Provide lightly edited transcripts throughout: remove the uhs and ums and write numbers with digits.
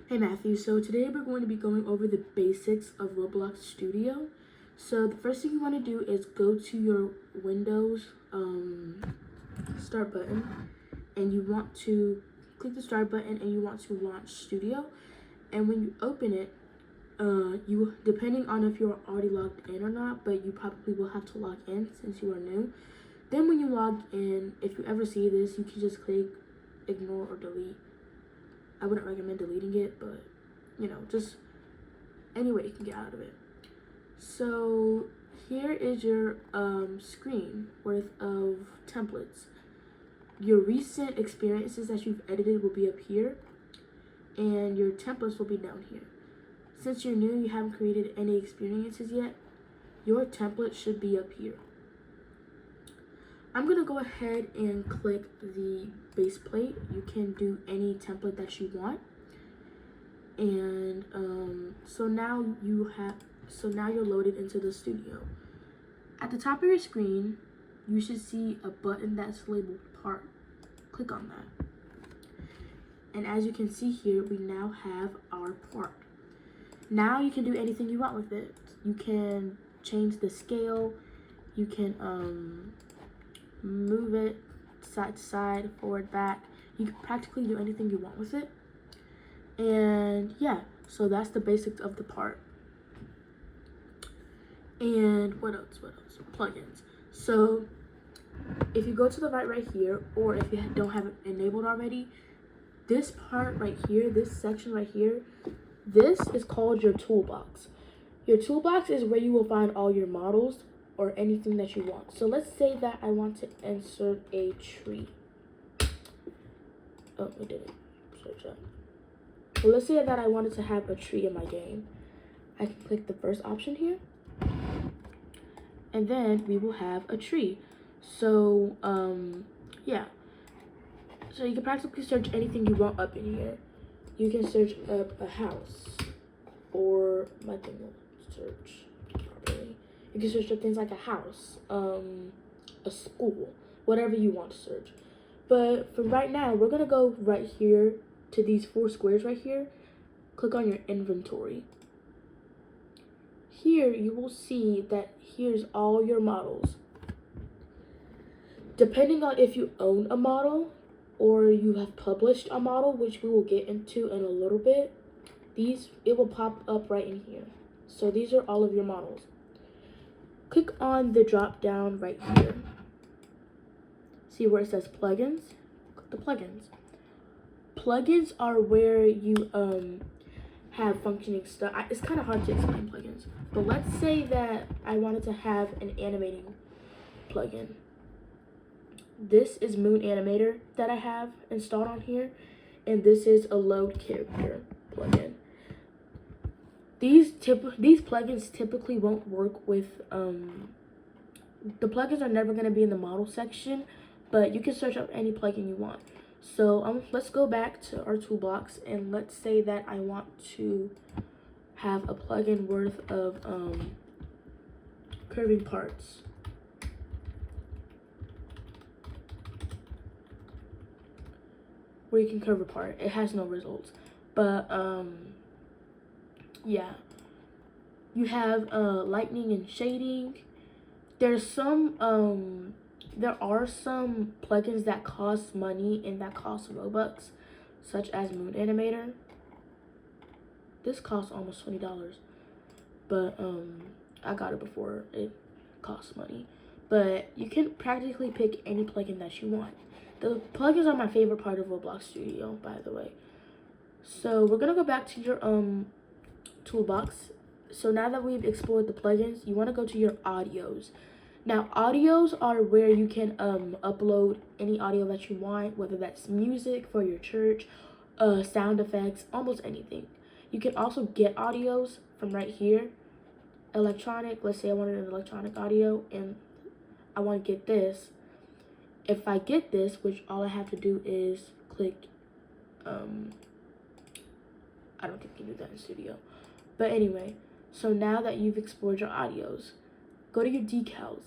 Hey Matthew, so today we're going to be going over the basics of Roblox Studio. So the first thing you want to do is go to your Windows start button, and you want to click the start button and you want to launch Studio. And when you open it, you, depending on if you're already logged in or not, but you probably will have to log in since you are new. Then when you log in, if you ever see this, you can just click ignore or delete. I wouldn't recommend deleting it, but just any way you can get out of it. So here is your screen worth of templates. Your recent experiences that you've edited will be up here, and your templates will be down here. Since you're new, you haven't created any experiences yet, your template should be up here. I'm gonna go ahead and click the base plate. You can do any template that you want. And so now you're loaded into the studio. At the top of your screen, you should see a button that's labeled part. Click on that. And as you can see here, we now have our part. Now you can do anything you want with it. You can change the scale. You can move it side to side, forward, back. You can practically do anything you want with it. And yeah, so that's the basics of the part. And what else? Plugins. So if you go to the right here, or if you don't have it enabled already, this part right here, this section right here, this is called your toolbox. Your toolbox is where you will find all your models or anything that you want. So let's say that I want to insert a tree. Oh, we didn't search that. Well, let's say that I wanted to have a tree in my game. I can click the first option here, and then we will have a tree. So, yeah. So you can practically search anything you want up in here. You can search up a house, or my thing will search properly. You can search up things like a house, a school, whatever you want to search. But for right now, we're gonna go right here to these 4 squares right here. Click on your inventory. Here you will see that here's all your models. Depending on if you own a model or you have published a model, which we will get into in a little bit, it will pop up right in here. So these are all of your models. Click on the drop down right here. See where it says plugins? Click the plugins. Plugins are where you have functioning stuff. It's kind of hard to explain plugins, but let's say that I wanted to have an animating plugin. This is Moon Animator that I have installed on here, and this is a load character plugin. These plugins typically won't work with the plugins are never going to be in the model section, but you can search up any plugin you want. So let's go back to our toolbox, and let's say that I want to have a plugin worth of curving parts. Where you can curve a part. It has no results. But yeah. You have lightning and shading. There are some plugins that cost money and that cost Robux, such as Moon Animator. This costs almost $20, but I got it before it costs money. But you can practically pick any plugin that you want. The plugins are my favorite part of Roblox Studio, by the way. So we're gonna go back to your toolbox. So now that we've explored the plugins, you want to go to your audios. Now, audios are where you can upload any audio that you want, whether that's music for your church, sound effects, almost anything. You can also get audios from right here. Electronic, let's say I wanted an electronic audio and I want to get this. If I get this, which all I have to do is click, I don't think you can do that in Studio. But anyway, so now that you've explored your audios, go to your decals.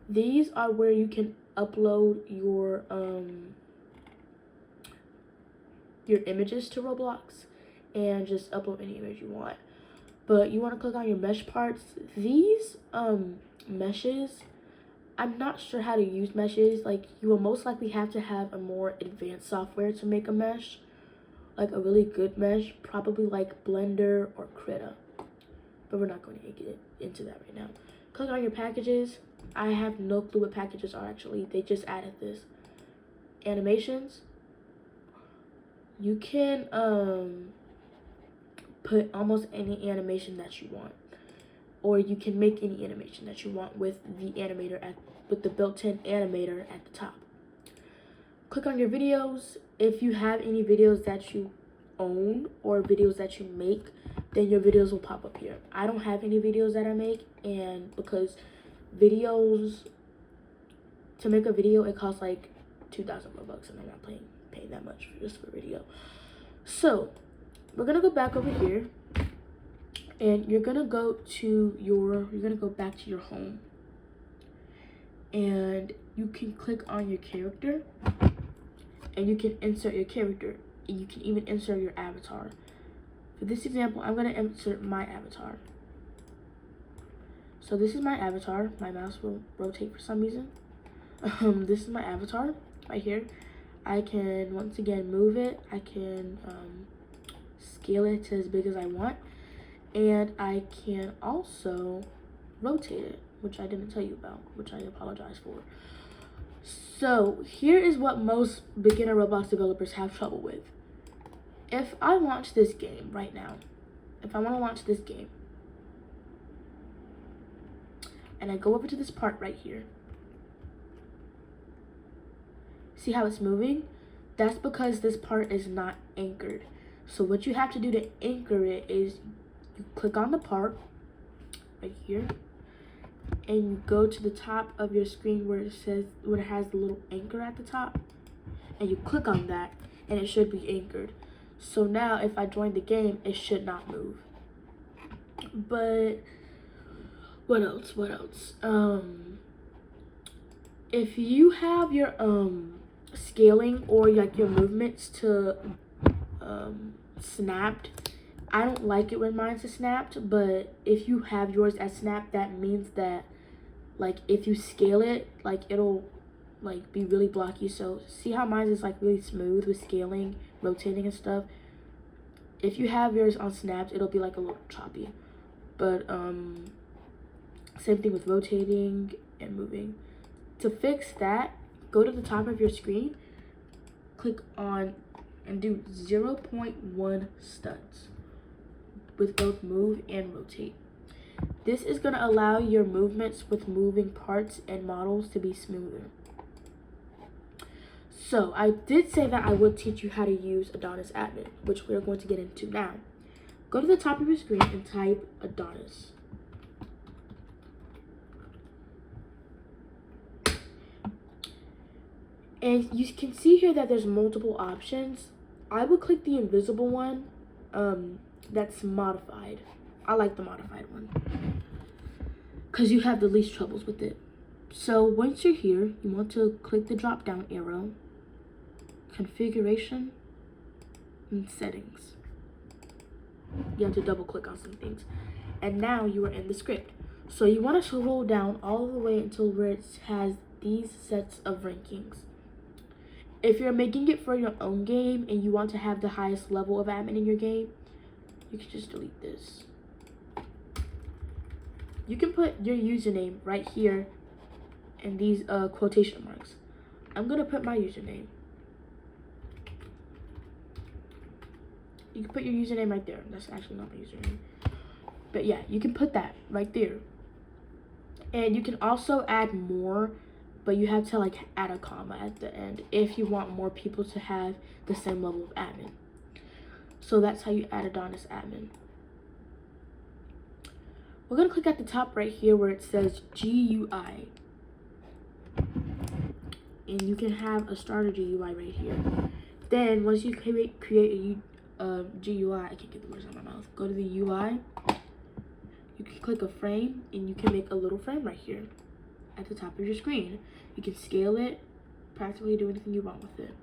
These are where you can upload your images to Roblox. and just upload any image you want. But you want to click on your mesh parts. These meshes, I'm not sure how to use meshes. Like, you will most likely have to have a more advanced software to make a mesh, like a really good mesh, probably like Blender or Krita. But we're not going to get into that right now. Click on your packages. I have no clue what packages are actually. They just added this. Animations. You can put almost any animation that you want, or you can make any animation that you want with the with the built-in animator at the top. Click on your videos. If you have any videos that you own or videos that you make, then your videos will pop up here. I don't have any videos that I make, and because videos, to make a video, it costs like 2,000 Robux, and I'm not paying that much just for a video. So we're gonna go back over here, and you're gonna go back to your home, and you can click on your character, and you can insert your character, and you can even insert your avatar. For this example, I'm gonna insert my avatar. So this is my avatar. My mouse will rotate for some reason. This is my avatar right here. I can once again move it. I can scale it to as big as I want, and I can also rotate it, which I didn't tell you about, which I apologize for. So here is what most beginner Roblox developers have trouble with. If I launch this game right now, if I want to launch this game, and I go over to this part right here, see how it's moving? That's because this part is not anchored. So what you have to do to anchor it is you click on the part right here, and you go to the top of your screen where it has the little anchor at the top, and you click on that, and it should be anchored. So now if I join the game, it should not move. But what else? If you have your scaling or like your movements to snapped, I don't like it when mine's snapped, but if you have yours as snapped, that means that like if you scale it, like it'll like be really blocky. So see how mine is like really smooth with scaling, rotating and stuff. If you have yours on snapped, it'll be like a little choppy. But same thing with rotating and moving. To fix that, go to the top of your screen, click on and do 0.1 studs with both move and rotate. This is going to allow your movements with moving parts and models to be smoother. So I did say that I would teach you how to use Adonis Admin, which we're going to get into now. Go to the top of your screen and type Adonis. And you can see here that there's multiple options. I would click the invisible one that's modified. I like the modified one because you have the least troubles with it. So once you're here, you want to click the drop down arrow, configuration, and settings. You have to double click on some things. And now you are in the script. So you want to scroll down all the way until where it has these sets of rankings. If you're making it for your own game and you want to have the highest level of admin in your game, you can just delete this. You can put your username right here in these quotation marks. I'm gonna put my username. You can put your username right there. That's actually not my username. But yeah, you can put that right there. And you can also add more, but you have to like add a comma at the end if you want more people to have the same level of admin. So that's how you add Adonis Admin. We're gonna click at the top right here where it says GUI. And you can have a starter GUI right here. Then once you create a GUI, I can't get the words out of my mouth. Go to the UI. You can click a frame and you can make a little frame right here at the top of your screen. You can scale it, practically do anything you want with it.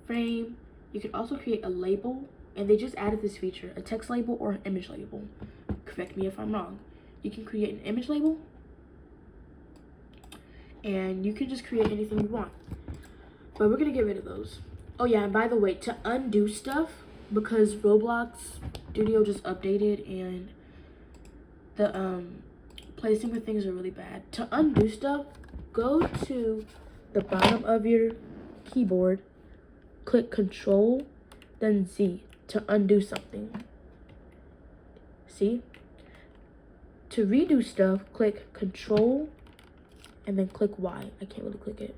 Frame. You can also create a label and they just added this feature, a text label or an image label. Correct me if I'm wrong. You can create an image label, and you can just create anything you want. But we're gonna get rid of those. Oh yeah, and by the way, to undo stuff, because Roblox Studio just updated and the placing of things are really bad. To undo stuff, go to the bottom of your keyboard, click Control, then Z to undo something. See? To redo stuff, click Control and then click Y. I can't really click it.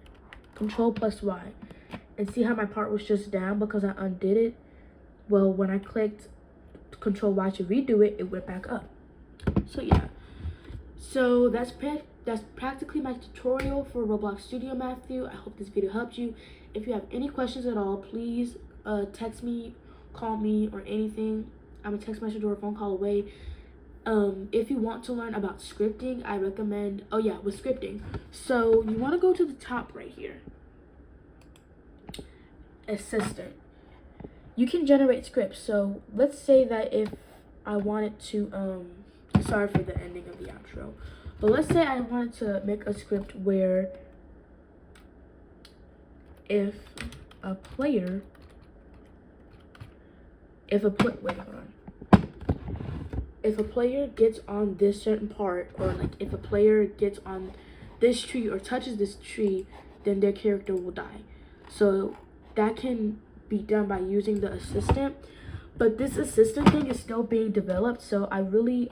Control plus Y. And see how my part was just down because I undid it? Well, when I clicked Control Y to redo it, it went back up. So yeah. So that's practically my tutorial for Roblox Studio, Matthew. I hope this video helped you. If you have any questions at all, please text me, call me, or anything. I'm a text message or a phone call away. If you want to learn about scripting, I recommend, oh yeah, with scripting. So you want to go to the top right here. Assistant. You can generate scripts. So let's say that if I wanted to, sorry for the ending of the outro, but let's say I wanted to make a script where if a player gets on this certain part, or like if a player gets on this tree or touches this tree, then their character will die. So that can be done by using the assistant, but this assistant thing is still being developed, so I really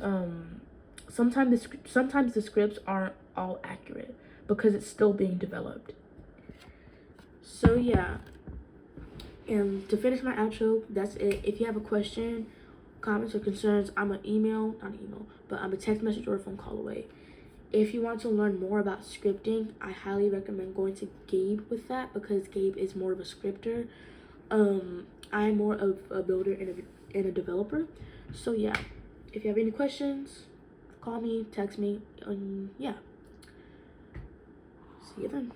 sometimes the scripts aren't all accurate because it's still being developed. So yeah, and to finish my outro, that's it. If you have a question, comments, or concerns, I'm a text message or a phone call away. If you want to learn more about scripting, I highly recommend going to Gabe with that, because Gabe is more of a scripter. I'm more of a builder and a developer. So yeah, if you have any questions, call me, text me, yeah. See you then.